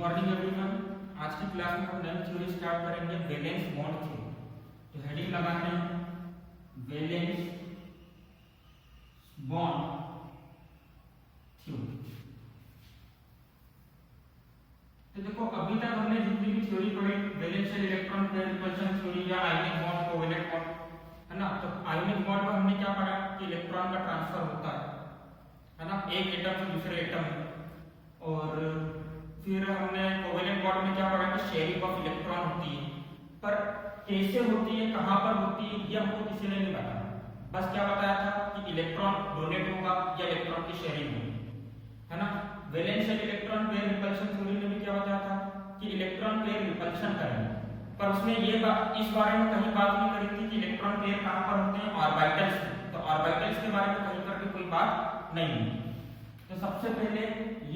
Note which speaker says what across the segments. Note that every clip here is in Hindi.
Speaker 1: Morning everyone. आज की क्लास में हम नई थ्योरी स्टार्ट करेंगे, वैलेंस बॉन्ड थ्योरी। तो हेडिंग लगाते हैं वैलेंस बॉन्ड थ्योरी। तो देखो, अभी तक हमने जितनी भी थ्योरी पढ़ी, वैलेंशियल इलेक्ट्रॉन पेयर रिपल्शन थ्योरी या आयनिक बॉन्ड, कोवेलेंट बॉन्ड, है ना। तो आयनिक बॉन्ड में हमने क्या पढ़ा कि इलेक्ट्रॉन का ट्रांसफर होता है ना, एक एटम से दूसरे एटम में। और फिर हमने कोवेलेंट बॉन्ड में क्या पढ़ा कि शेयरिंग ऑफ इलेक्ट्रॉन होती है, पर कैसे होती है, कहां पर होती है, ये हमको किसी ने नहीं बताया। बस क्या बताया था कि इलेक्ट्रॉन डोनेट होगा या इलेक्ट्रॉन की शेयरिंग होगी, है ना। वैलेंशियल इलेक्ट्रॉन पेयर रिपल्शन थ्योरी में भी क्या बताया था कि इलेक्ट्रॉन पेयर रिपल्शन करेंगे, पर उसने ये बात इस बारे में कहीं बात नहीं करी थी कि इलेक्ट्रॉन पेयर कहां पर होते हैं, ऑर्बिटल्स में। तो ऑर्बिटल्स के बारे में कहीं पर भी कोई बात नहीं हुई। तो सबसे पहले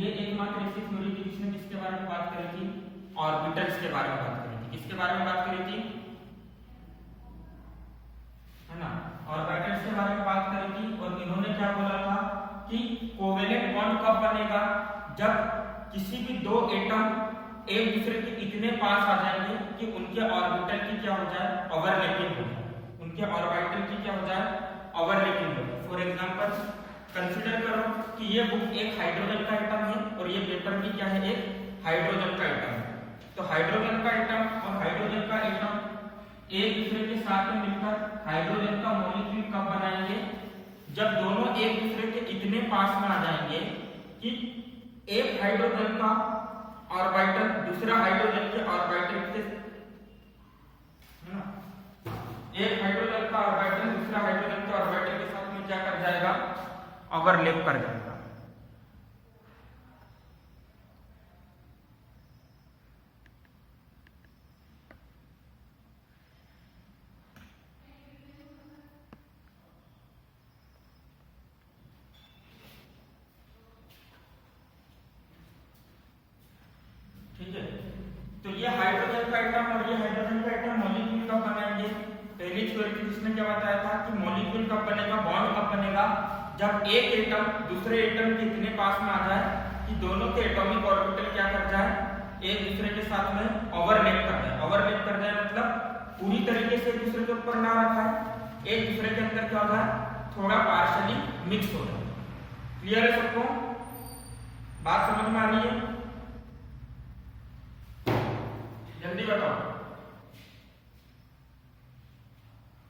Speaker 1: ये एकमात्र ऐसी थ्योरी थी जिसने किसके बारे में बात करी थी, ऑर्बिटल्स के बारे में बात करी थी। किसके बारे में बात करी थी, है ना, ऑर्बिटल्स के बारे में बात करी थी। और इन्होंने क्या बोला था कि कोवेलेंट बॉन्ड कब बनेगा, जब किसी भी दो एटम एक दूसरे के इतने पास आ जाएंगे कि उनके ऑर्बिटल की क्या हो जाए, ओवरलैपिंग हो जाए, उनके ऑर्बिटल की क्या हो जाए, ओवरलैपिंग हो जाए। फॉर एग्जांपल कंसीडर करो कि ये बुक एक हाइड्रोजन का एटम है और ये पेपर भी क्या है, एक हाइड्रोजन का एटम है। तो हाइड्रोजन का एटम और हाइड्रोजन का एटम एक दूसरे के साथ में मिलकर हाइड्रोजन का मॉलिक्यूल कब बनाएंगे, जब दोनों एक दूसरे के इतने पास में आ जाएंगे कि एक हाइड्रोजन का ऑर्बिटल दूसरा हाइड्रोजन के ऑर्बिटल से, है ना, एक हाइड्रोजन का ऑर्बिटल दूसरा हाइड्रोजन के ऑर्बिटल के साथ में क्या कर जाएगा, ओवरलैप कर जाएगा। ठीक है, तो ये हाइड्रोजन का एटम और ये हाइड्रोजन का एटम मॉलिक्यूल कब बनाएंगे। पहली थ्योरी थी जिसने क्या बताया था कि मॉलिक्यूल कब बनेगा, बॉन्ड कब बनेगा, जब एक एटम दूसरे एटम के इतने पास में आ जाए कि दोनों के एटॉमिक ऑर्बिटल क्या कर जाए, एक दूसरे के साथ में ओवरलैप कर जाए। ओवरलैप कर जाए मतलब पूरी तरीके से एक दूसरे के ऊपर ना रखा है, एक दूसरे के अंदर क्या हो जाए, थोड़ा पार्शियली मिक्स हो जाए। क्लियर है सबको, बात समझ में आ रही है, जल्दी बताओ।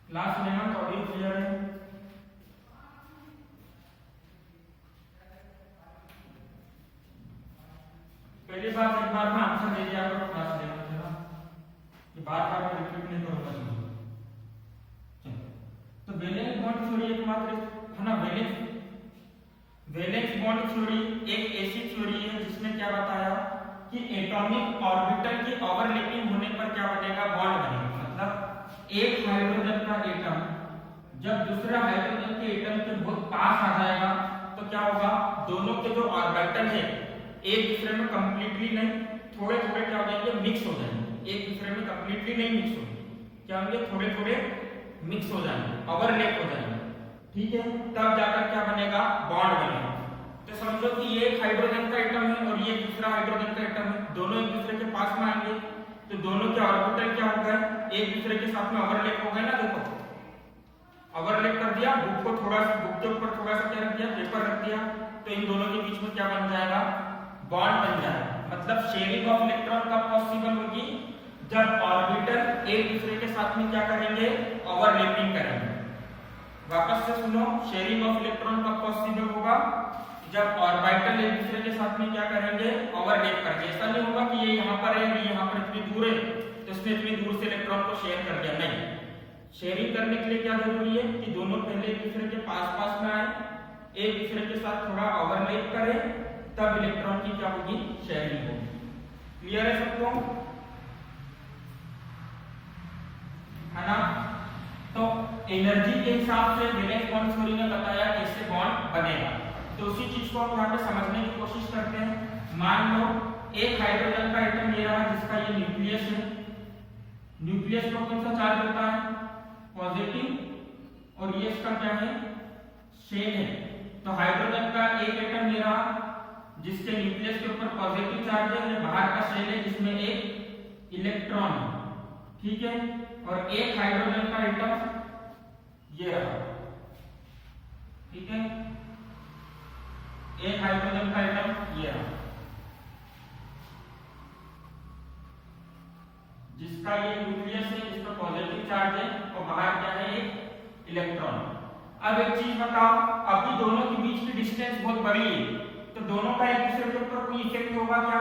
Speaker 1: क्लास 11 ऑडियो क्लियर है, पहली बार एक बार में आंसर दे दिया करो क्लास 11 में, ना ये बार-बार मैं रिपीट नहीं करूंगा। तो वैलेंस बॉन्ड थ्योरी एकमात्र, है ना, वैलेंस बॉन्ड थ्योरी एक ऐसी थ्योरी है जिसने क्या बताया कि एटॉमिक ऑर्बिटल की ओवरलैपिंग होने पर क्या बनेगा, बॉन्ड बनेगा। मतलब एक हाइड्रोजन का एटम जब दूसरा हाइड्रोजन के एटम के बहुत पास आ जाएगा तो क्या होगा, दोनों के जो ऑर्बिटल है एक दूसरे में कंप्लीटली नहीं, थोड़े थोड़े क्या हो जाएंगे, मिक्स हो जाएंगे। एक दूसरे में कंप्लीटली नहीं मिक्स होंगे, क्या होंगे, थोड़े थोड़े मिक्स हो जाएंगे, ओवरलैप हो जाएंगे। ठीक है, तब जाकर क्या बनेगा, बॉन्ड बनेगा। तो समझो कि ये एक हाइड्रोजन का एटम है और ये दूसरा हाइड्रोजन का एटम है, दोनों एक दूसरे के पास में आएंगे तो दोनों के ऑर्बिटल क्या हो गए, एक दूसरे के साथ में ओवरलैप हो गए ना। देखो ओवरलैप कर दिया, बुक को थोड़ा सा, बुक के ऊपर थोड़ा सा क्या रख दिया, पेपर रख दिया, तो इन दोनों के बीच में क्या बन जाएगा, बॉन्ड बन जाएगा। मतलब शेयरिंग ऑफ इलेक्ट्रॉन कब पॉसिबल होगी, जब ऑर्बिटल एक दूसरे के साथ में क्या करेंगे, ओवरलैपिंग करेंगे। वापस से सुनो, शेयरिंग ऑफ इलेक्ट्रॉन कब पॉसिबल होगा, जब ऑर्बिटल एक दूसरे के साथ में क्या करेंगे, ओवरलैप करेंगे। ऐसा नहीं होगा कि ये यहाँ पर है, ये यहाँ पर इतनी दूर है तो इसने इतनी दूर से इलेक्ट्रॉन को शेयर कर दिया, नहीं। शेयरिंग करने के लिए क्या जरूरी है कि दोनों पहले एक दूसरे के पास में आए, एक दूसरे के साथ थोड़ा ओवरलैप करें, तब इलेक्ट्रॉन की क्या होगी, शेयरिंग होगी। क्लियर है सबको, है ना। तो एनर्जी के हिसाब से वैलेंस बॉन्ड थ्योरी ने बताया कैसे बॉन्ड बनेगा। तो उसी चीज को हम यहाँ पे समझने की कोशिश करते हैं। मान लो एक हाइड्रोजन का एटम ले रहा है जिसका ये न्यूक्लियस है, न्यूक्लियस को कौन सा चार्ज होता है, पॉजिटिव, और ये इसका क्या है, शेल है। तो हाइड्रोजन का एक एटम ले रहा जिसके न्यूक्लियस के ऊपर पॉजिटिव चार्ज है, ये बाहर का शेल है जिसमें एक इलेक्ट्रॉन है, ठीक है, और एक हाइड्रोजन का एटम ये रहा, ठीक है, एक हाइड्रोजन का एटम ये रहा, जिसका ये न्यूक्लियस है, जिसका पॉजिटिव चार्ज है, और बाहर क्या है, एक इलेक्ट्रॉन। अब एक चीज बताओ, अभी दोनों के बीच की डिस्टेंस बहुत बड़ी है, तो दोनों का एक दूसरे के ऊपर कोई इफेक्ट होगा क्या?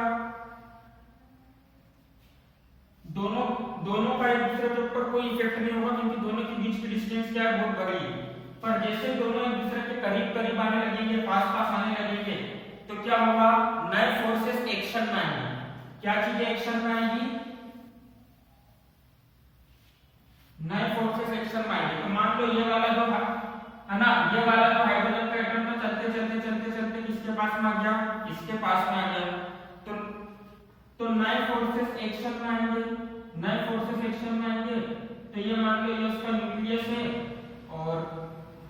Speaker 1: दोनों का एक दूसरे के ऊपर कोई इफेक्ट नहीं होगा, क्योंकि दोनों के बीच की डिस्टेंस क्या है, बहुत बड़ी है। पर जैसे दोनों एक दूसरे के करीब करीब आने लगेंगे, पास पास आने लगेंगे, तो क्या होगा, नए फोर्सेस एक्शन में आएंगे। क्या चीजें एक्शन में आएंगी? नए फोर्सेस एक्शन में आएंगे। तो मान लो ये वाला जो है ना, ये वाला जो हाइड्रोजन का एटम तो चलते चलते चलते चलते किसके पास में आ गया, इसके पास में आ गया, तो नए फोर्सेस एक्शन में आएंगे, नए फोर्सेस एक्शन में आएंगे। तो ये मान लो ये उसका न्यूक्लियस है और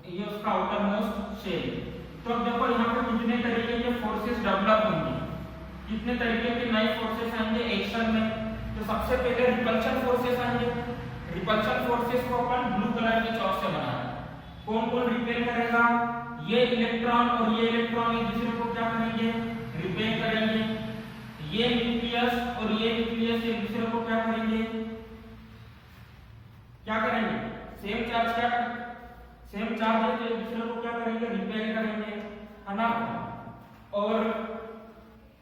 Speaker 1: ये उसका आउटर मोस्ट शेल। तो अब देखो यहाँ पे कितने तरीके के फोर्सेस डेवलप होंगे, कितने तरीके के नए फोर्सेस आएंगे एक्शन में। तो सबसे पहले रिपल्शन फोर्सेस आएंगे। रिपल्शन फोर्सेस को अपन ब्लू कलर के चौक से बनाए। कौन कौन रिपेल करेगा? ये इलेक्ट्रॉन और ये इलेक्ट्रॉन एक दूसरे को क्या करेंगे, रिपेल करेंगे। ये न्यूक्लियस और ये न्यूक्लियस एक दूसरे को क्या करेंगे, क्या करेंगे, सेम चार्ज है, तो एक दूसरे को क्या करेंगे, रिपेल करेंगे, है ना। और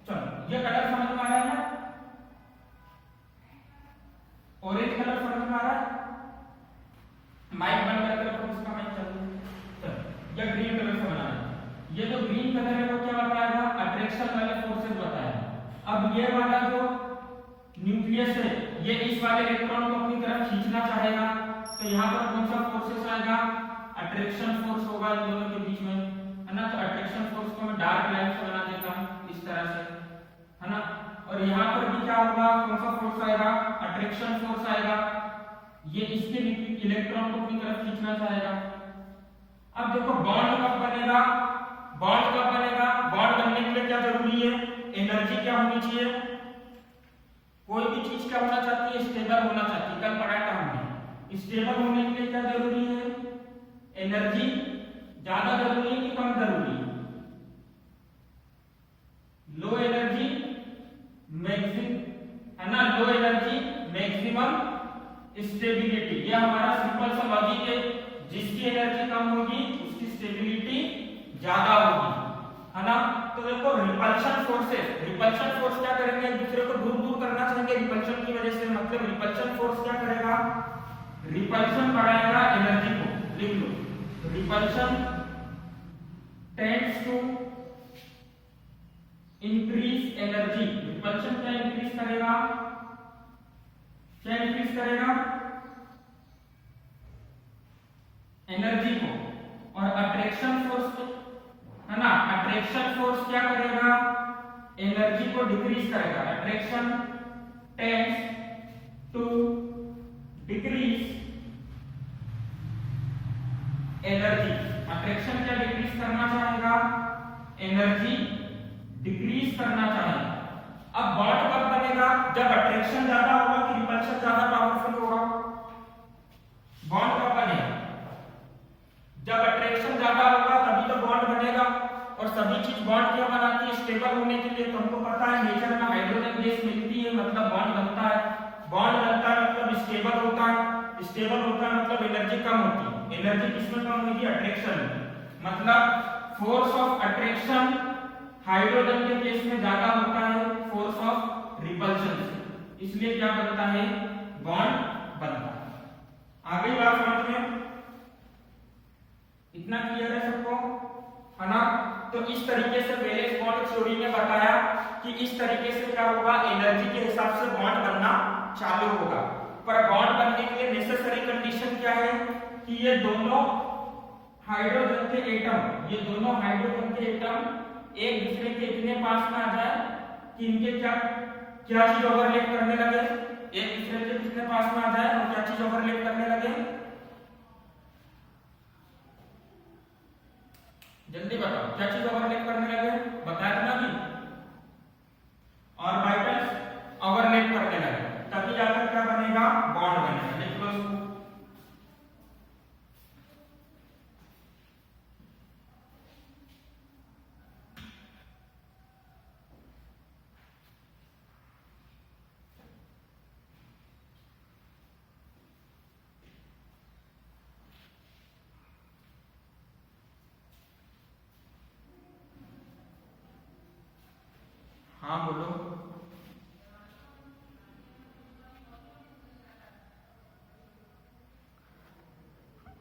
Speaker 1: चलो ये कलर समझ में आ रहा है ना, ऑरेंज कलर समझ में आ रहा है। माइक बंद करके रखो, इसका माइक चालू है। चलो ये ग्रीन कलर से बनाना है। ये जो ग्रीन कलर है वो क्या बताएगा, अट्रैक्शन वाले फोर्सेस बताएगा। अब ये वाला जो न्यूक्लियस है, ये इस वाले इलेक्ट्रॉन को अपनी तरफ खींचना चाहेगा, तो यहाँ पर कौन सा फोर्सेस आएगा, अट्रैक्शन फोर्स होगा इन दोनों के बीच में, है ना। तो अट्रैक्शन फोर्स को मैं डार्क लाइन से बना देता हूँ इस तरह से, है ना। और यहाँ पर भी क्या होगा, कौन सा फोर्स आएगा, अट्रैक्शन फोर्स आएगा। ये इसके इलेक्ट्रॉन को अपनी तरफ खींचना चाहेगा। अब देखो बॉन्ड कब बनेगा, बॉन्ड बनने के लिए क्या जरूरी है, एनर्जी क्या होनी चाहिए। कोई भी चीज क्या होना चाहती है, स्टेबल होना चाहती है। कल पढ़ा था हमने, स्टेबल होने के लिए क्या जरूरी है, एनर्जी। ज्यादा जरूरी है कि कम जरूरी है, लो एनर्जी मैक्सिमम, है ना, लो एनर्जी मैक्सिमम स्टेबिलिटी। ये हमारा सिंपल सा लॉजिक है, जिसकी एनर्जी कम होगी उसकी स्टेबिलिटी ज्यादा होगी, है ना। तो देखो रिपल्शन फोर्स क्या करेंगे, एक दूसरे को दूर करना चाहेंगे रिपल्शन की वजह से। मतलब रिपल्शन फोर्स क्या करेगा, रिपल्शन बढ़ाएगा एनर्जी को। लिख लो, repulsion tends to increase energy. Repulsion क्या इंक्रीज करेगा, एनर्जी को। और अट्रैक्शन फोर्स, है ना, अट्रैक्शन फोर्स क्या करेगा, एनर्जी को डिक्रीज करेगा। Attraction tends to decrease energy. Attraction क्या डिक्रीज करना चाहेगा, एनर्जी डिक्रीज करना चाहेगा। अब बॉन्ड कब बनेगा, जब अट्रैक्शन ज्यादा होगा कि रिपल्शन ज्यादा पावरफुल होगा। बॉन्ड कब बनेगा, जब अट्रैक्शन ज्यादा होगा तभी तो बॉन्ड बनेगा। और सभी चीज बॉन्ड क्या बनाती है, स्टेबल होने के लिए। तो हमको पता है नेचर में हाइड्रोजन गैस मिलती है, मतलब बॉन्ड बनता है। बॉन्ड बनता है मतलब स्टेबल होता है, स्टेबल होता है मतलब एनर्जी कम होती है। एनर्जी किसमें कम होगी, अट्रैक्शन में। मतलब फोर्स ऑफ अट्रैक्शन हाइड्रोजन के केस में ज्यादा होता है फोर्स ऑफ रिपल्शन से, इसलिए क्या बनता है, बॉन्ड बनता है। आगे बात समझ में, इतना क्लियर है सबको, है ना। तो इस तरीके से वैलेंस बॉन्ड थ्योरी ने बताया कि इस तरीके से क्या होगा, एनर्जी के हिसाब से बॉन्ड बनना चालू होगा। पर बॉन्ड बनने के लिए नेसेसरी कंडीशन क्या है कि ये दोनों हाइड्रोजन के एटम एक दूसरे के इतने पास में आ जाए कि इनके क्या चीज ओवरलैप करने लगे, एक दूसरे के कितने पास में आ जाए और क्या चीज ओवरलैप करने लगे, जल्दी बताओ, क्या चीज ओवरलैप करने लगे, बताया था ना भी,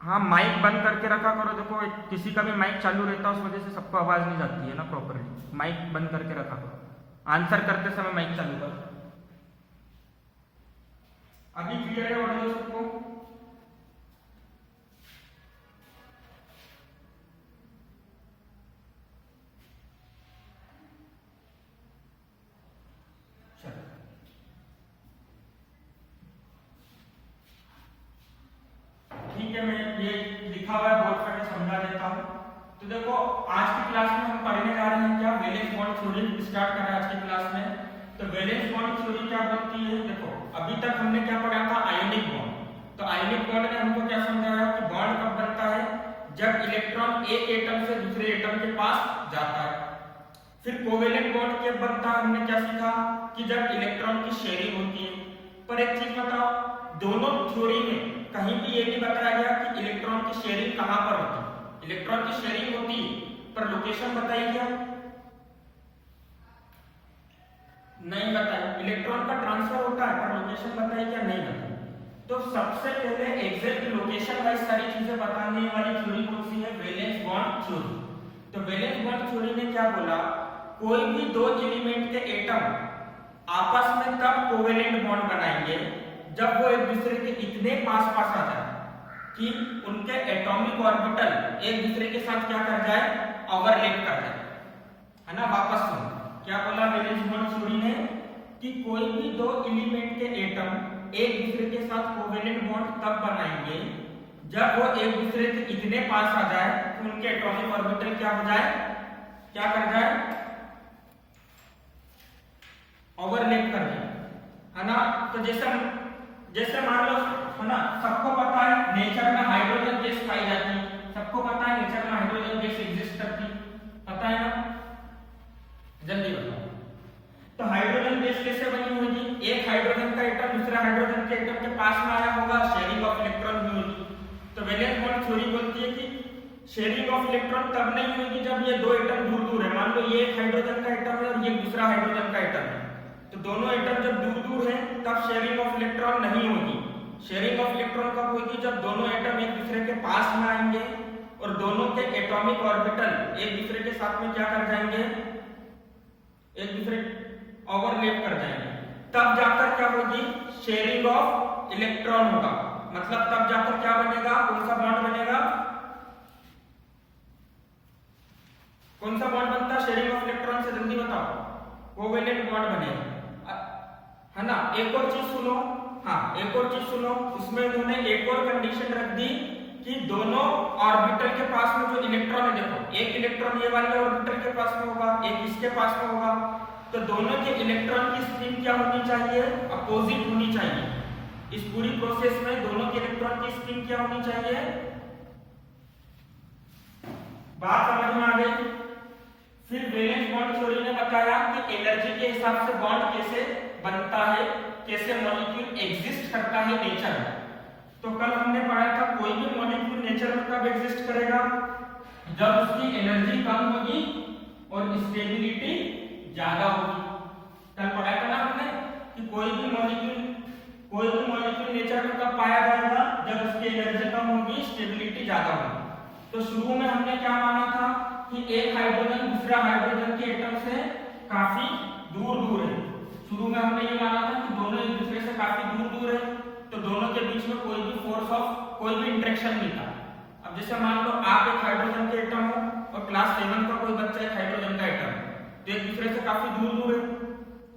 Speaker 1: हाँ, माइक बंद करके रखा करो। देखो किसी का भी माइक चालू रहता है, उस वजह से सबको आवाज नहीं जाती है ना प्रॉपरली। माइक बंद करके रखा करो, आंसर करते समय माइक चालू करो। अभी क्लियर है ऑडियो सबको? ठीक है, मैं ये लिखा हुआ है बोर्ड पर, मैं समझा देता हूँ। तो देखो आज की क्लास में हम पढ़ने जा रहे हैं क्या, वैलेंस बॉन्ड थ्योरी स्टार्ट कर रहे हैं आज की क्लास में। तो वैलेंस बॉन्ड थ्योरी क्या बोलती है? देखो अभी तक हमने क्या पढ़ा था, आयोनिक बॉन्ड। तो आयोनिक बॉन्ड ने हमको क्या समझाया कि बॉन्ड कब बनता है, जब इलेक्ट्रॉन एक एटम से दूसरे एटम के पास जाता है। फिर कोवेलेंट बॉन्ड कब बनता है, हमने क्या सीखा कि जब इलेक्ट्रॉन की शेयरिंग होती है। पर एक चीज बताओ, दोनों थ्योरी में कहीं भी ये नहीं बताया गया कि इलेक्ट्रॉन की शेयरिंग कहां पर होती है। इलेक्ट्रॉन की शेयरिंग होती है पर लोकेशन बताई क्या? नहीं बताई। इलेक्ट्रॉन का ट्रांसफर होता है पर लोकेशन बताई क्या? नहीं बताई। तो सबसे पहले एग्जैक्ट लोकेशन वाइज सारी चीजें बताने वाली थ्योरी कौन सी है? Valence bond theory. तो वैलेंस बॉन्ड थ्योरी ने क्या बोला, कोई भी दो एलिमेंट के एटम आपस में तब कोवेलेंट बॉन्ड बनाएंगे जब वो एक दूसरे के इतने पास पास आ जाए कि उनके एटॉमिक ऑर्बिटल एक दूसरे के साथ क्या कर जाए, ओवरलैप कर जाए, है ना। वापस सुनो क्या बोला वैलेंस बॉन्ड थ्योरी ने, कि कोई भी दो एलिमेंट के एटम एक दूसरे के साथ कोवेलेंट बॉन्ड तब बनाएंगे जब वो एक दूसरे के इतने पास आ जाए कि उनके एटॉमिक ऑर्बिटल क्या हो जाए, क्या कर जाए, ओवरलैप कर जाए, है ना। तो जैसे मान लो, है ना, सबको पता है नेचर में हाइड्रोजन गैस पाई जाती है। सबको पता है नेचर में हाइड्रोजन गैस एग्जिस्ट करती है, पता है ना? जल्दी बताओ। तो हाइड्रोजन गैस कैसे बनी होगी? एक हाइड्रोजन का एटम दूसरा हाइड्रोजन के एटम के पास में आया होगा, शेयरिंग ऑफ इलेक्ट्रॉन हुई होगी। तो वैलेंस बॉन्ड थ्योरी बोलती है कि शेयरिंग ऑफ इलेक्ट्रॉन तब नहीं होगी जब ये दो एटम दूर दूर है। मान लो ये एक हाइड्रोजन का एटम है और ये दूसरा हाइड्रोजन का एटम है, तो दोनों एटम जब दूर दूर हैं तब शेयरिंग ऑफ इलेक्ट्रॉन नहीं होगी। शेयरिंग ऑफ इलेक्ट्रॉन कब होगी? जब दोनों एटम एक दूसरे के पास में आएंगे और दोनों के एटॉमिक ऑर्बिटल एक दूसरे के साथ में क्या कर जाएंगे, एक दूसरे ओवरलैप कर जाएंगे, तब जाकर क्या होगी, शेयरिंग ऑफ इलेक्ट्रॉन होगा। मतलब तब जाकर क्या बनेगा, कौन सा बॉन्ड बनेगा, कौन सा बॉन्ड बनता है शेयरिंग ऑफ इलेक्ट्रॉन से? जल्दी बताओ। कोवेलेंट बॉन्ड बनेगा, है ना। एक और चीज सुनो, हाँ एक और चीज सुनो, उसमें उन्होंने एक और कंडीशन रख दी कि दोनों ऑर्बिटल के पास में जो इलेक्ट्रॉन है, देखो एक इलेक्ट्रॉन ये वाले ऑर्बिटल के पास में होगा, एक इसके पास में होगा, तो दोनों के इलेक्ट्रॉन की स्पिन क्या होनी चाहिए, अपोजिट होनी चाहिए। इस पूरी प्रोसेस में दोनों के इलेक्ट्रॉन की स्पिन क्या होनी चाहिए? बात समझ में आ गई? फिर वैलेंस बॉन्ड थ्योरी ने बताया कि एनर्जी के हिसाब से बॉन्ड कैसे बनता है, कैसे मॉलिक्यूल एग्जिस्ट करता है नेचर में। तो कल हमने पढ़ा था कोई भी मॉलिक्यूल नेचर में कब एग्जिस्ट करेगा, जब उसकी एनर्जी कम होगी और स्टेबिलिटी ज्यादा होगी। कल पढ़ा था ना हमने कि कोई भी मॉलिक्यूल नेचर में कब पाया जाएगा, जब उसकी एनर्जी कम होगी, स्टेबिलिटी ज्यादा होगी। तो शुरू में हमने क्या माना था कि एक हाइड्रोजन दूसरा हाइड्रोजन के एटम से काफी दूर दूर है। शुरू में हमने ये माना था कि दोनों एक दूसरे से काफी दूर दूर है, तो दोनों के बीच में कोई भी फोर्स ऑफ कोई भी इंटरेक्शन नहीं था। अब जैसे मान लो आप एक हाइड्रोजन के एटम हो और क्लास 7 का कोई बच्चा एक हाइड्रोजन का एटम है, तो एक दूसरे से काफी दूर दूर है,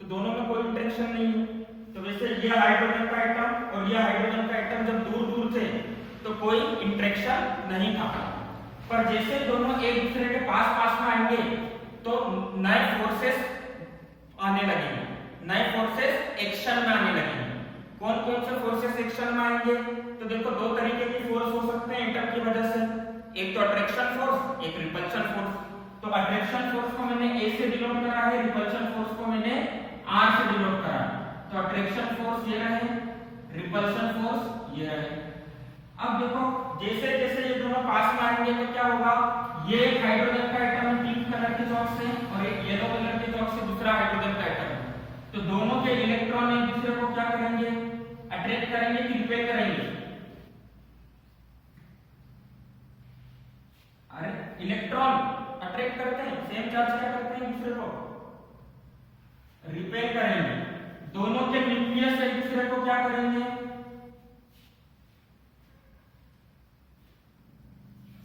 Speaker 1: तो दोनों में कोई इंटरेक्शन नहीं है। तो वैसे ये हाइड्रोजन का एटम और ये हाइड्रोजन का एटम जब दूर दूर थे तो कोई इंटरेक्शन नहीं था। पर जैसे दोनों एक दूसरे के पास पास में आएंगे तो नए फोर्सेस आने लगेंगे, नए फोर्सेस एक्शन में आने लगेंगे। कौन कौन से फोर्सेस एक्शन में आएंगे? तो देखो दो तरीके की फोर्स हो सकते हैं एटम की वजह से, एक तो अट्रैक्शन फोर्स, एक रिपल्शन फोर्स। तो अट्रैक्शन फोर्स को मैंने ए से डिनोट करा है, रिपल्शन फोर्स को मैंने आर से डिनोट करा है। तो अट्रैक्शन फोर्स ये रहे, रिपल्शन फोर्स ये रहे। अब देखो जैसे जैसे ये दोनों पास में आएंगे तो क्या होगा, ये एक हाइड्रोजन का एटम है पिंक कलर के चौक से और एक येलो कलर के चौक से दूसरा हाइड्रोजन का एटम है, तो दोनों के इलेक्ट्रॉन एक दूसरे को क्या करेंगे, अट्रैक्ट करेंगे कि रिपेल करेंगे? अरे इलेक्ट्रॉन अट्रैक्ट करते हैं, सेम चार्ज क्या करते हैं दूसरे को रिपेल करेंगे। दोनों के न्यूक्लियस एक दूसरे को क्या करेंगे,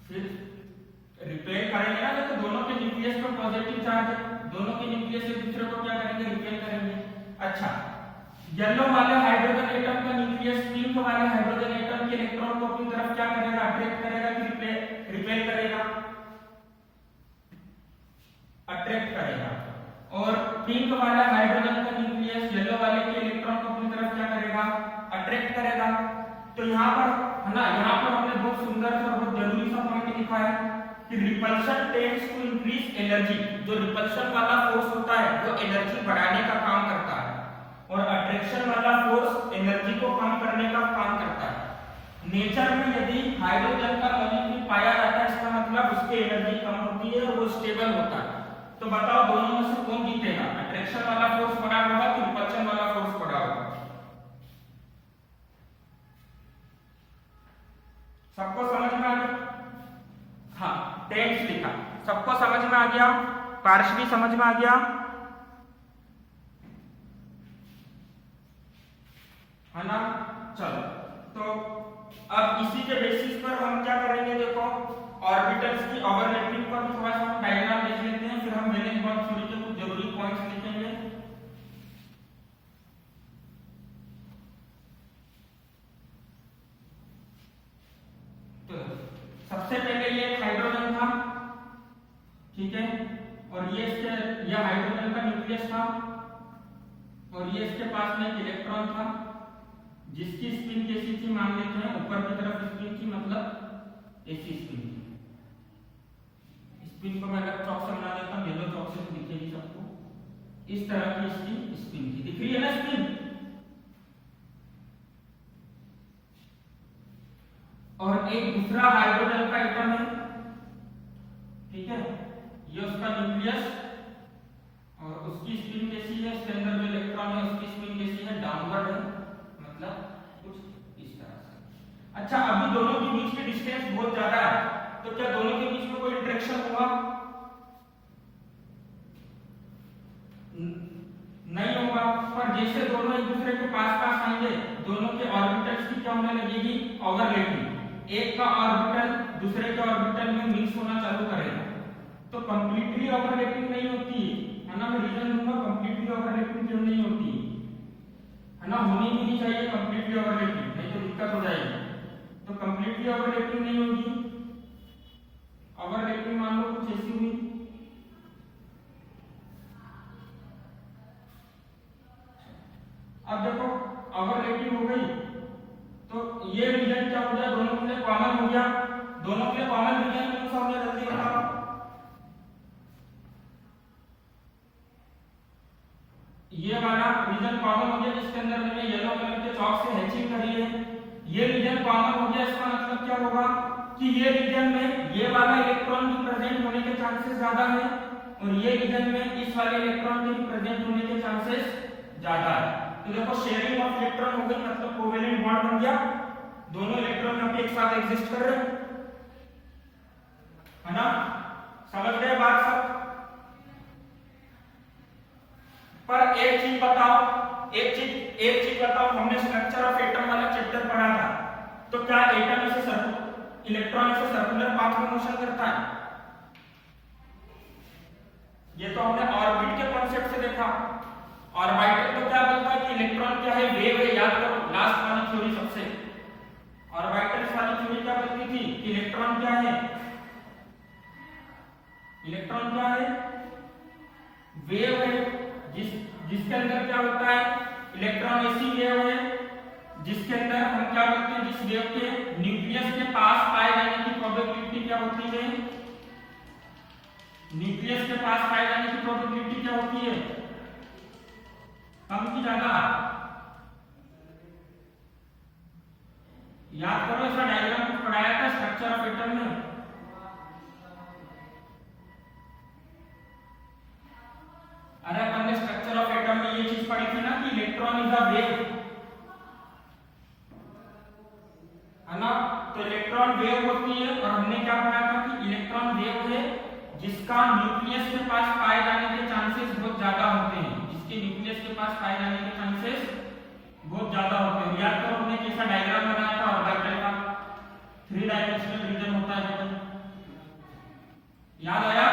Speaker 1: फिर रिपेल करेंगे ना, तो दोनों के न्यूक्लियस पर पॉजिटिव चार्ज है, दोनों के न्यूक्लियस एक दूसरे को क्या करेंगे, रिपेल करेंगे। अच्छा, येलो वाले हाइड्रोजन एटम का न्यूक्लियस पिंक वाले हाइड्रोजन एटम के इलेक्ट्रॉन को अपनी तरफ क्या करेगा, अट्रैक्ट करेगा कि रिपेल करेगा, अट्रैक्ट करेगा। और पिंक वाला हाइड्रोजन का न्यूक्लियस येलो वाले के इलेक्ट्रॉन को अपनी तरफ क्या करेगा, अट्रैक्ट करेगा। तो यहाँ पर है ना, यहाँ पर हमने बहुत सुंदर सा बहुत जरूरी सा पॉइंट लिखा है कि repulsion tends to increase energy. जो रिपल्शन वाला फोर्स होता है वो एनर्जी बढ़ाने का काम करता है, और अट्रैक्शन वाला फोर्स एनर्जी को कम करने का काम करता है। नेचर में यदि हाइड्रोजन का मॉलिक्यूल पाया जाता है, इसका मतलब उसकी एनर्जी कम होती है और वो स्टेबल होता है। तो बताओ दोनों में से कौन जीतेगा, अट्रैक्शन वाला फोर्स बड़ा होगा कि रिपल्शन वाला फोर्स बड़ा होगा? सबको समझ में आ गया? हाँ, टेंस लिखा, सबको समझ में आ गया, पार्श भी समझ में आ गया, है ना। चलो, तो अब इसी के बेसिस पर हम क्या करेंगे, देखो ऑर्बिटल्स की ओवरलैपिंग पर थोड़ा सा डायग्राम देख लेते हैं, फिर हम वैलेंस बॉन्ड थ्योरी के कुछ जरूरी पॉइंट्स लिखेंगे। तो सबसे पहले ये हाइड्रोजन था, ठीक है, और ये इसके यह हाइड्रोजन का न्यूक्लियस था, और ये इसके पास में एक इलेक्ट्रॉन था जिसकी स्पिन कैसी थी, मान लेते हैं ऊपर की तरफ स्पिन थी, मतलब ऐसी स्पिन थी। स्पिन को मैं अलग चौक से बना देता हूं, येलो चौक से तो दिखेगी सबको, इस तरह की इसकी स्पिन थी, दिख रही है ना स्पिन। और एक दूसरा हाइड्रोजन का एटम है, ठीक है, ये उसका न्यूक्लियस, और उसकी स्पिन कैसी है, इसके अंदर जो इलेक्ट्रॉन है उसकी स्पिन कैसी है, डाउनवर्ड है, मतलब कुछ इस तरह से। अच्छा, अभी दोनों के बीच की डिस्टेंस बहुत ज्यादा है, तो क्या दोनों के बीच में कोई इंटरेक्शन हुआ? नहीं होगा। पर जैसे दोनों एक दूसरे के पास पास आएंगे, दोनों के ऑर्बिटल्स की क्या होने लगेगी, ओवरलैपिंग। एक का ऑर्बिटल दूसरे के ऑर्बिटल में मिक्स होना चालू करेगा, तो कंप्लीटली ओवरलैपिंग नहीं होती है ना। मैं रीजन दूंगा कंप्लीटली ओवरलैपिंग क्यों नहीं होती है ना, होनी भी नहीं चाहिए कंप्लीटली ओवरलैपिंग, नहीं तो दिक्कत हो जाएगी। तो कंप्लीटली ओवरलैपिंग नहीं होगी, ओवरलैपिंग मान लो कुछ ऐसी हुई, अब देखो ओवरलैपिंग हो गई, तो ये रीजन क्या हो गया, दोनों के लिए कॉमन हो गया। दोनों के लिए कॉमन रीजन कौन सा हो गया, जल्दी बताओ। ये वाला रीजन कॉमन हो गया, जिसके अंदर मैंने येलो कलर के चॉक से हैचिंग करी है, ये रीजन कॉमन हो गया। इसका मतलब क्या होगा कि ये रीजन में ये वाला इलेक्ट्रॉन भी प्रेजेंट होने के चांसेस ज्यादा है, और ये रीजन में इस वाले इलेक्ट्रॉन के भी प्रेजेंट होने के चांसेस ज्यादा है। तो देखो शेयरिंग ऑफ इलेक्ट्रॉन हो गई, मतलब कोवेलेंट बॉन्ड बन गया, दोनों इलेक्ट्रॉन यहां पे एक साथ एग्जिस्ट कर रहे हैं, है ना। समझ गए बात सब? पर एक चीज बताओ, एक चीज बताओ, हमने स्ट्रक्चर ऑफ एटम वाला चैप्टर पढ़ा था, तो क्या एटम इसे इलेक्ट्रॉन से सर्कुलर पाथ में मोशन करता है? ये तो हमने ऑर्बिट के कॉन्सेप्ट से देखा। ऑर्बिटल तो क्या बोलता है कि इलेक्ट्रॉन क्या है, वेव है। याद करो लास्ट वाली थ्योरी सबसे, ऑर्बिटल्स वाली थ्योरी क्या बोलती थी कि इलेक्ट्रॉन क्या है, इलेक्ट्रॉन क्या है, वेव है, जिसके अंदर क्या होता है, इलेक्ट्रॉन ऐसी वेव है जिसके अंदर हम क्या बोलते हैं, जिस वेव के न्यूक्लियस के पास पाए जाने की प्रोबेबिलिटी क्या होती है, न्यूक्लियस के पास पाए जाने की प्रोबेबिलिटी क्या होती है, कम की ज्यादा? याद करो, इसका डायग्राम कुछ पढ़ाया था स्ट्रक्चर ऑफ एटम में। अरे अपन ने स्ट्रक्चर ऑफ एटम में ये चीज पढ़ी थी ना कि इलेक्ट्रॉन इज अ वेव, है ना। तो इलेक्ट्रॉन वेव होती है, और हमने क्या पढ़ा था कि इलेक्ट्रॉन जिसका न्यूक्लियस के पास पाए जाने के चांसेस बहुत ज्यादा होते हैं, जिसके न्यूक्लियस के पास पाए जाने के चांसेस बहुत ज्यादा होते हैं। याद करो हमने कैसा डायग्राम बनाया था ऑर्बिटल का, 3 डायमेंशनल रीजन होता है, याद आया?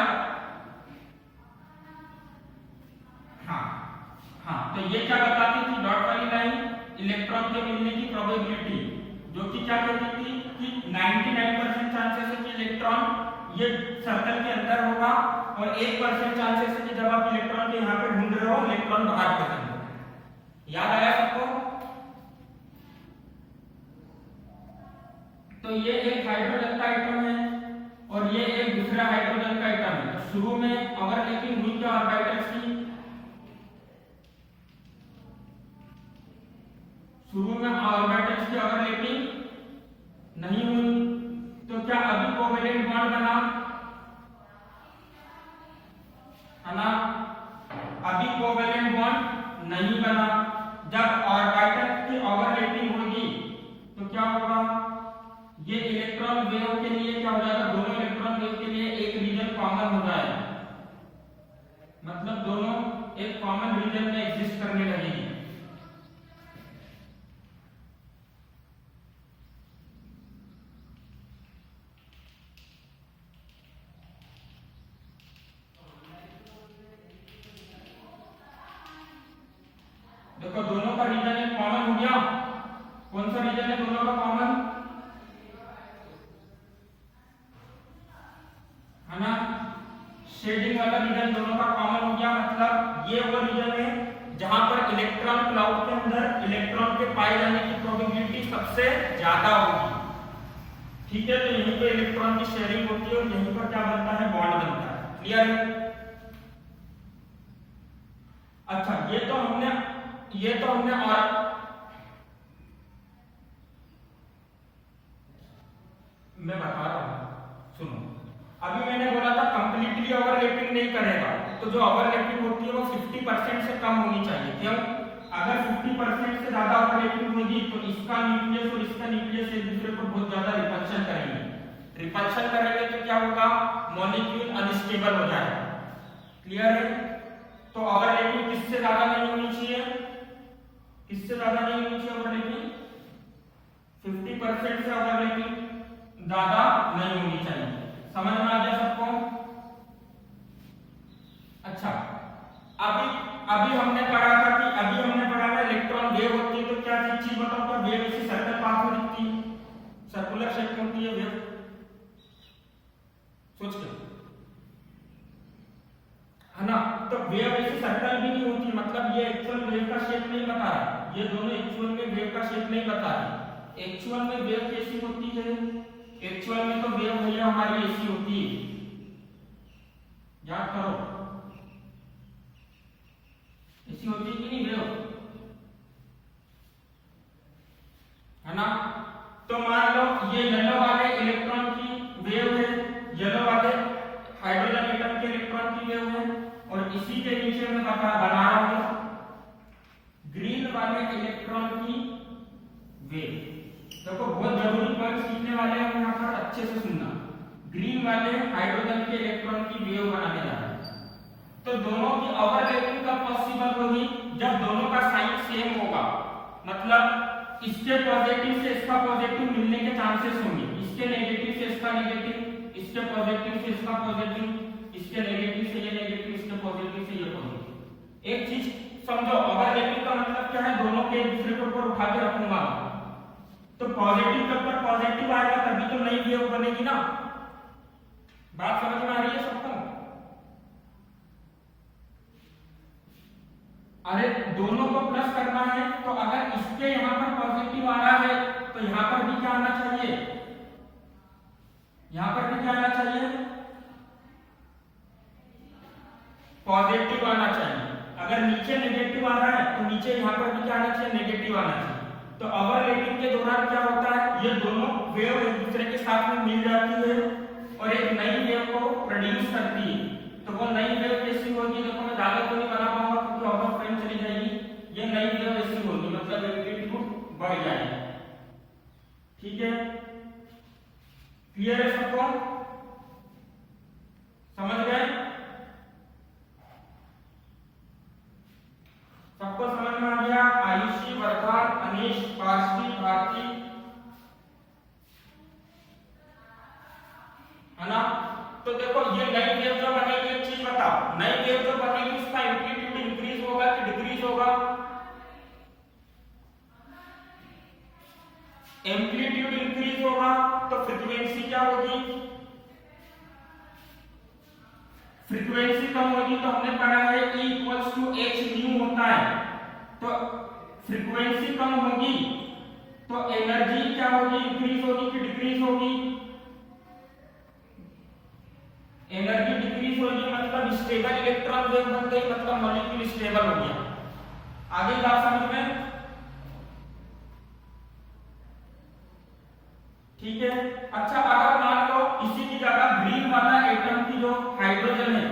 Speaker 1: हाँ, तो ये क्या बताती थी डॉट वाली लाइन? इलेक्ट्रॉन के मिलने की प्रोबेबिलिटी, जो कि क्या कहती थी कि 99% चांसेस है कि इलेक्ट्रॉन ये सर्कल के अंदर होगा और 1% चांसेस है कि जब आप इलेक्ट्रॉन के यहाँ पे ढूंढ रहे हो इलेक्ट्रॉन बाहर पसंद हो। याद आया सबको? तो ये एक हाइड्रोजन का आइटम है और ये एक दूसरा हाइड्रोजन का आइटम है। तो शुरू में ओवरलैपिंग हुई क्या ऑर्बिटल्स की? शुरू में ऑर्बिटल्स की ओवरलैपिंग नहीं हुई, तो क्या अभी कोवेलेंट बॉन्ड बना? है ना? अभी कोवेलेंट बॉन्ड नहीं बना। जब ऑर्बिटल की ओवरलैपिंग होगी तो क्या होगा? ये इलेक्ट्रॉन वेव के लिए क्या हो जाएगा? दोनों इलेक्ट्रॉन वेव के लिए एक रीजन कॉमन हो जाएगा, मतलब दोनों एक कॉमन रीजन में एग्जिस्ट करने लगेगी। देखो दोनों का रीजन एक कॉमन हो गया। कौन सा रीजन है दोनों का कॉमन? है ना? शेडिंग वाला रीजन दोनों का कॉमन हो गया, मतलब ये वो रीजन है जहां पर इलेक्ट्रॉन क्लाउड के अंदर इलेक्ट्रॉन के पाए जाने की प्रोबेबिलिटी सबसे ज्यादा होगी। ठीक है, तो यहीं पे इलेक्ट्रॉन की शेयरिंग होती है और यहीं पर क्या बनता है? बॉन्ड बनता है। क्लियर है? अच्छा, ये तो हमने और मैं बता रहा हूं, सुनो। अभी मैंने बोला था कंप्लीटली ओवरलैपिंग नहीं करेगा, तो जो ओवरलैपिंग होती है वो 50% से कम होनी चाहिए। क्यों? अगर 50% से ज्यादा ओवरलैपिंग होगी तो इसका न्यूक्लियस और इसका न्यूक्लियस एक दूसरे को बहुत ज्यादा रिपल्शन करेंगे। रिपल्शन करेंगे तो क्या होगा? मॉलिक्यूल अनस्टेबल हो जाएगा। क्लियर है? तो ओवरलैपिंग किससे ज्यादा नहीं होनी चाहिए? किससे ज्यादा नहीं होनी चाहिए ओवरलैपिंग? 50% से ओवरलैपिंग ज्यादा नहीं होनी चाहिए। समझ में आ गया सबको? अच्छा, अभी हमने पढ़ा था इलेक्ट्रॉन वेव होती है, तो क्या चीज बताओ? तो वेव इसी सर्कल पाथ में दिखती है, सर्कुलर शेप में होती है वेव। सोच के, है ना? तो वेव ऐसी सर्कल भी नहीं होती, मतलब ये एक्चुअल वेव का शेप नहीं बता रहा, ये दोनों एक्चुअल में वेव का शेप नहीं बता रहे। एक्चुअल में वेव कैसी होती है? एक्चुअल में तो वेव भैया हमारी ऐसी होती है, याद करो, ऐसी होती है कि नहीं वेव? है ना? तो मान लो ये येलो वाले इलेक्ट्रॉन की वेव है, येलो वाले हाइड्रोजन एटम के इलेक्ट्रॉन की वेव है, और इसी के नीचे में बना रहा हूं ग्रीन वाले इलेक्ट्रॉन की वेव। देखो बहुत जरूरी पॉइंट सीखने वाले हैं यहाँ पर, अच्छे से सुनना। ग्रीन वाले हाइड्रोजन के इलेक्ट्रॉन की वेव बनाने जा रहे हैं, तो दोनों की ओवरलैपिंग कब पॉसिबल होगी? जब दोनों का साइन सेम होगा, मतलब इसके पॉजिटिव से इसका पॉजिटिव मिलने के चांसेस होंगे, इसके नेगेटिव से इसका नेगेटिव, इसके पॉजिटिव से इसका पॉजिटिव, इसके नेगेटिव से ये नेगेटिव, इसके पॉजिटिव से ये पॉजिटिव। एक चीज समझो, ओवरलैपिंग का मतलब क्या है? दोनों के एक दूसरे के ऊपर उठा के रखूंगा, तो पॉजिटिव के ऊपर पॉजिटिव आएगा तभी तो नई वेव बनेगी ना। बात समझ में आ रही है सबको? अरे दोनों को प्लस करना है, तो अगर इसके यहां पर पॉजिटिव आ रहा है तो यहां पर भी क्या आना चाहिए? यहां पर भी क्या आना चाहिए? पॉजिटिव आना चाहिए। अगर नीचे नेगेटिव आ रहा है तो नीचे यहां पर भी क्या आना चाहिए? नेगेटिव आना चाहिए। तो ओवरलैपिंग के दौरान क्या होता है? ये दोनों वेव एक दूसरे के साथ में मिल जाती है और एक नई वेव को प्रोड्यूस करती है। तो वो नई वेव कैसी होगी? देखो मैं ज्यादा तो नहीं बना पाऊंगा क्योंकि आउट ऑफ फ्रेम चली जाएगी। ये नई वेव ऐसी होगी, मतलब एम्पलीट्यूड बढ़ जाएगा। ठीक है, क्लियर है सबको? समझ गए? सबको समझ में आ गया? आयुषी, वरदान, अनीश, पार्शी, भारती, है ना? तो देखो ये नई वेव जो बनेगी, एक चीज बताओ, नई वेव जो बनेगी उसका एम्पलीट्यूड इंक्रीज होगा कि डिक्रीज होगा? एम्पलीट्यूड इंक्रीज होगा तो फ्रीक्वेंसी क्या होगी? फ्रीक्वेंसी कम होगी तो हमने पढ़ा है E equals to H nu होता है। तो फ्रीक्वेंसी कम होगी तो एनर्जी क्या होगी? इंक्रीज होगी कि डिक्रीज होगी? एनर्जी डिक्रीज होगी, मतलब स्टेबल इलेक्ट्रॉन वेव बन गई, मतलब मॉलिक्यूल स्टेबल हो गया। आगे बात समझ में? ठीक है। अच्छा, अगर मान लो इसी की जगह ग्रीन वाला एटम की जो हाइड्रोजन है,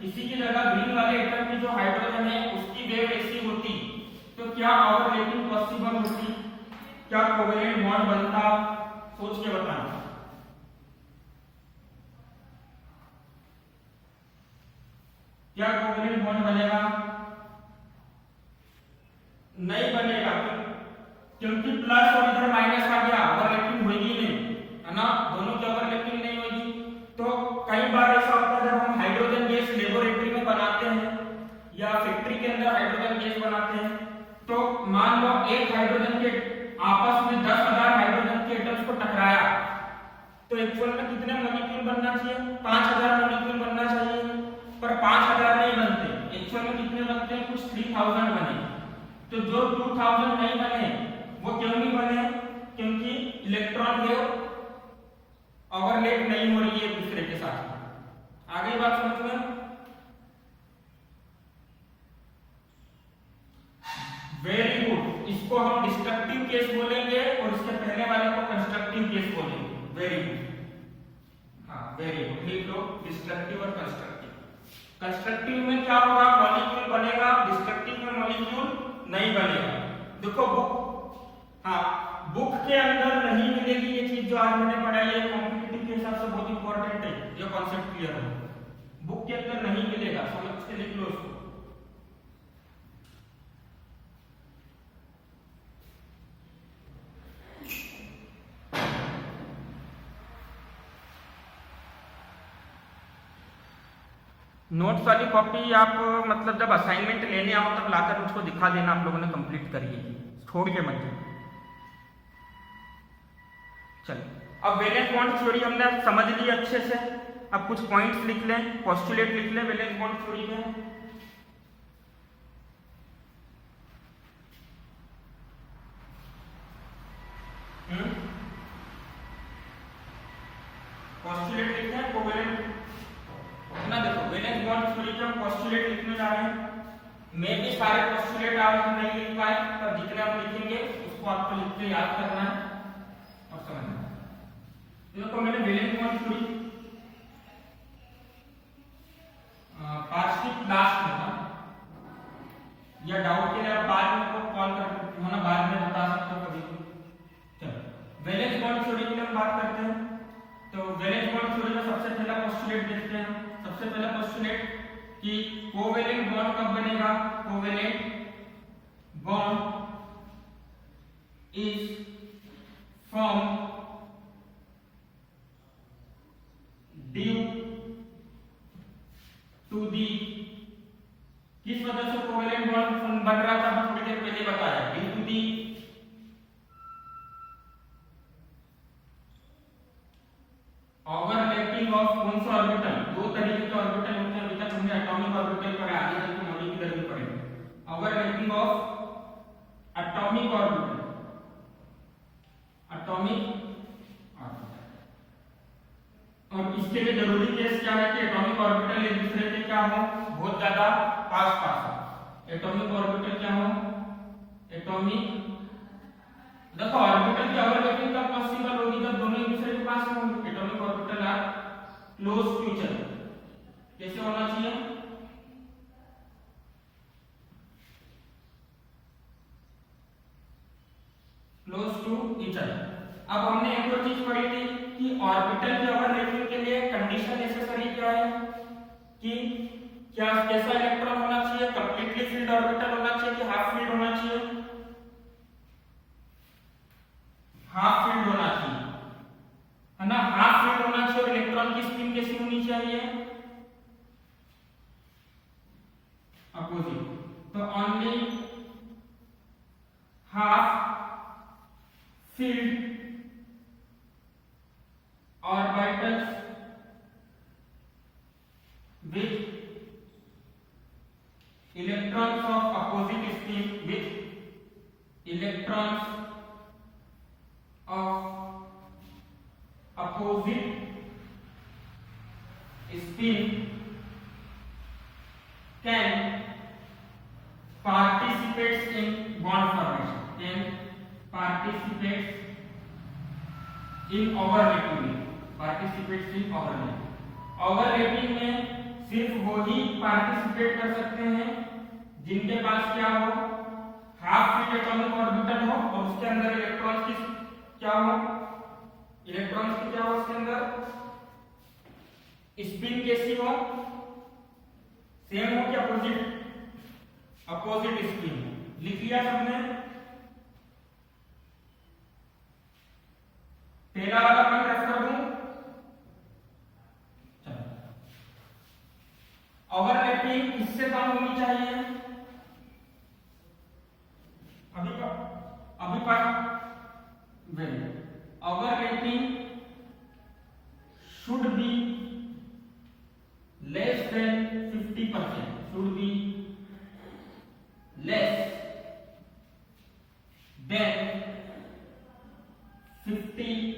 Speaker 1: इसी की जगह ग्रीन वाले एटम की जो हाइड्रोजन है उसकी वेव ऐसी होती तो क्या ओवरलैपिंग पॉसिबल होती? क्या कोवेलेंट बॉन्ड बनता? सोच के बताना। क्या कोवेलेंट बॉन्ड बनेगा? नहीं बनेगा, क्योंकि प्लस और इधर माइनस आ गया, ओवरलैपिंग होगी नहीं, है ना? दोनों की ओवरलैपिंग नहीं होगी। तो कई बार ऐसा होता है जब हम हाइड्रोजन गैस लेबोरेटरी में बनाते हैं या फैक्ट्री के अंदर हाइड्रोजन गैस बनाते हैं, तो मान लो एक हाइड्रोजन के आपस में 10,000 हाइड्रोजन के एटम्स को टकराया, तो एक्चुअल में कितने मॉलिक्यूल बनना चाहिए? 5,000 मॉलिक्यूल बनना चाहिए, पर 5,000 नहीं बनते। एक्चुअल में कितने बनते हैं? कुछ 3,000 बने। तो जो 2,000 नहीं बने वो क्यों नहीं बने? क्योंकि इलेक्ट्रॉन वेव ओवरलैप नहीं हो रही है एक दूसरे के साथ। आगे बात समझ में? Very good. इसको हम डिस्ट्रक्टिव केस बोलेंगे और इसके पहले वाले को कंस्ट्रक्टिव केस बोलेंगे। वेरी गुड, हाँ वेरी गुड। लिख लो डिस्ट्रक्टिव और कंस्ट्रक्टिव। कंस्ट्रक्टिव में क्या होगा? मॉलिक्यूल बनेगा, डिस्ट्रक्टिव में मॉलिक्यूल नहीं बनेगा। देखो बुक, हाँ बुक के अंदर नहीं मिलेगी ये चीज जो आज मैंने पढ़ाई है, कॉम्पिटिटिव के हिसाब से बहुत इंपॉर्टेंट है, ये कॉन्सेप्ट क्लियर हो। बुक के अंदर नहीं मिलेगा, समझ के लिख लो उसको। नोट्स वाली कॉपी आप मतलब जब असाइनमेंट लेने आओ तब लाकर मुझको दिखा देना, आप लोगों ने कंप्लीट करी है, छोड़ के मत जाओ। चलिए, अब वैलेंस बॉन्ड थ्योरी हमने समझ ली अच्छे से। अब कुछ पॉइंट्स लिख लें, पोस्टुलेट लिख लें वैलेंस बॉन्ड थ्योरी में। पोस्टुलेट लिखते हैं कोवेलेंट ना। देखो वैलेंस बॉन्ड थ्योरी के हम पोस्टुलेट लिखने जा रहे हैं। मैं भी सारे पोस्टुलेट आज हम नहीं लिख पाए, पर जितने हम लिखेंगे उसको आपको लिख के याद करना है और समझना है। देखो मैंने valence bond theory partial last में था, या डाउट के लिए आप बाद में को कॉल कर सकते हो ना, बाद में बता सकते हो कभी। चलो वैलेंस बॉन्ड थ्योरी की हम बात करते हैं। तो वैलेंस बॉन्ड थ्योरी का सबसे पहला पोस्टुलेट देखते हैं। सबसे पहला पोस्टुलेट कि कोवेलेंट बॉन्ड कब बनेगा? Covalent bond is form due to the, किस वजह से कोवेलेंट बॉन्ड बन रहा था? थोड़ी देर पहले बताया, due to the overlapping of कौन सा ऑर्बिटल? दो तरीके के ऑर्बिटल होते हैं, अभी तक हमने एटॉमिक ऑर्बिटल पढ़ा, आगे चल के मॉलिक्यूलर भी पढ़ेंगे। Overlapping of atomic orbital, atomic orbital. और इसके लिए जरूरी केस क्या है कि एटॉमिक ऑर्बिटल एक दूसरे के क्या हो? बहुत ज्यादा पास पास। एटॉमिक ऑर्बिटल क्या हो? एटॉमिक, देखो ऑर्बिटल की ओवरलैपिंग कब पॉसिबल होगी? जब दोनों एक दूसरे के पास होंगे। Atomic orbital are close to each other. कैसे होना चाहिए? Close to each other. अब हमने एक और चीज पढ़ी थी कि ऑर्बिटल की ओवरलैपिंग के लिए कंडीशन नेसेसरी क्या है? कि क्या कैसा इलेक्ट्रॉन होना चाहिए, कंप्लीटली फील्ड ऑर्बिटल होना चाहिए कि हाफ फील्ड होना चाहिए, हाफ फील्ड होना चाहिए, है ना, हाफ फील्ड होना चाहिए। और इलेक्ट्रॉन की स्पिन कैसी होनी चाहिए, अपोजिट। तो only half field orbitals with electrons of opposite spin, with electrons of opposite spin can participates in bond formation, can participates in overlapping, participates in overlapping। Overlapping में सिर्फ वो ही पार्टिसिपेट कर सकते हैं जिनके पास क्या हो, हाफ फील्ड एटॉमिक ऑर्बिटल हो और उसके अंदर इलेक्ट्रॉन्स की क्या हो, इलेक्ट्रॉन्स की क्या हो, उसके अंदर स्पिन कैसी हो, सेम हो कि अपोजिट, अपोजिट स्पिन। लिख लिया सबने, पहला वाला पॉइंट रख कर दूं, ओवरलैपिंग इससे कम होनी चाहिए, अभी पर very overlapping should be less than 50%, should be less than 50%,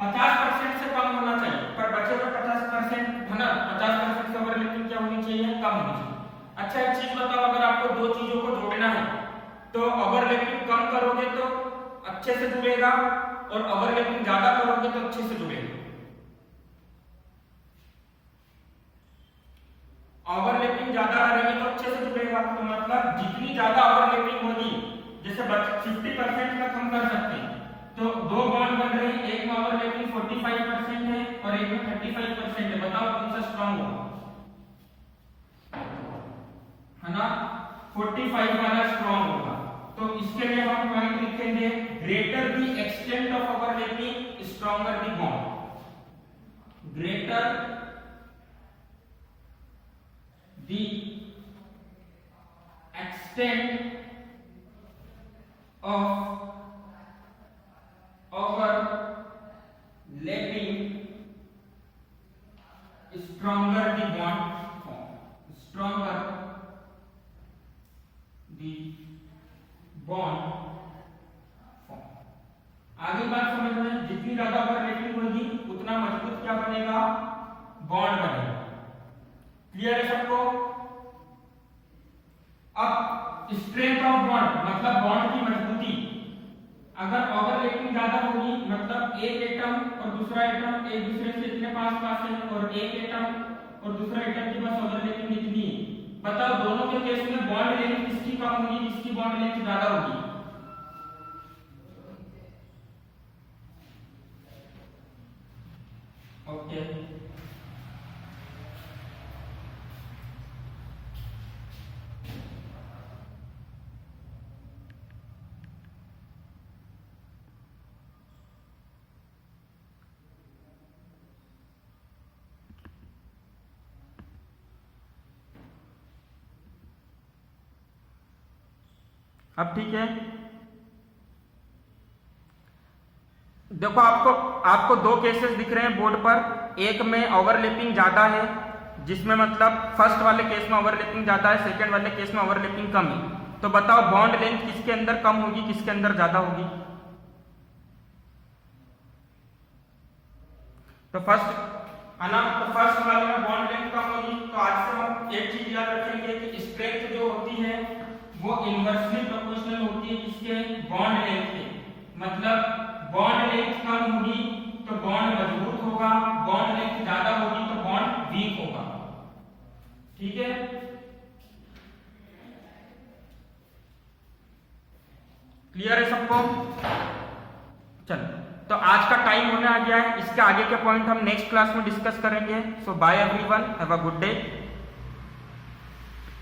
Speaker 1: 50% से कम होना चाहिए, पर बचे हुए 50% है ना, 50% से ओवरलैपिंग क्या होनी चाहिए, कम होनी चाहिए। अच्छा एक चीज बताओ, अगर आपको दो चीजों को जोड़ना है तो ओवरलैपिंग कम करोगे तो अच्छे से जुड़ेगा और ओवरलैपिंग ज्यादा करोगे तो अच्छे से जुड़ेगा। ओवरलैपिंग ज्यादा करेंगे तो अच्छे से जुड़ेगा, तो मतलब जितनी ज्यादा ओवरलैपिंग होगी, जैसे 50% तक हम कर सकते हैं, तो दो बॉन्ड बन रहे हैं, एक में ओवरलैपिंग 45% है और एक में 35% है, बताओ कौन सा स्ट्रांग होगा, है ना, 45 वाला स्ट्रांग होगा। तो इसके लिए हम पॉइंट लिखेंगे, greater the extent of overlapping stronger the bond, greater the extent of overlapping stronger the bond form, stronger the bond form। आगे बात समझ में, जितनी ज्यादा ओवरलैपिंग होगी उतना मजबूत क्या बनेगा, बॉन्ड बनेगा। क्लियर है सबको? अब स्ट्रेंथ ऑफ बॉन्ड मतलब बॉन्ड की मजबूती, अगर ओवरलैपिंग ज्यादा होगी मतलब एक एटम और दूसरा एटम एक दूसरे से इतने पास है और एक एटम और दूसरा एटम के पास ओवरलैपिंग कितनी है, बताओ दोनों के केस में बॉन्ड लेंथ किसकी कम होगी, किसकी बॉन्ड लेंथ ज्यादा होगी, ओके। अब ठीक है, देखो आपको दो केसेस दिख रहे हैं बोर्ड पर, एक में ओवरलैपिंग ज्यादा है जिसमें मतलब फर्स्ट वाले केस में ओवरलैपिंग ज्यादा है, सेकंड वाले केस में ओवरलैपिंग कम है। तो बताओ बॉन्ड लेंथ किसके अंदर कम होगी, किसके अंदर ज्यादा होगी, तो फर्स्ट वाले में बॉन्ड लेंथ कम होगी। तो आज से हम एक चीज याद रखेंगे कि स्ट्रेंथ जो होती है वो इनवर्सली प्रोपोर्शनल होती है किसके, बॉन्ड लेंथ के। मतलब बॉन्ड लेंथ कम होगी तो बॉन्ड मजबूत होगा, बॉन्ड लेंथ ज्यादा होगी तो बॉन्ड वीक होगा। ठीक है, क्लियर है सबको? चलो तो आज का टाइम होने आ गया है, इसके आगे के पॉइंट हम नेक्स्ट क्लास में डिस्कस करेंगे। So bye everyone, have a good day.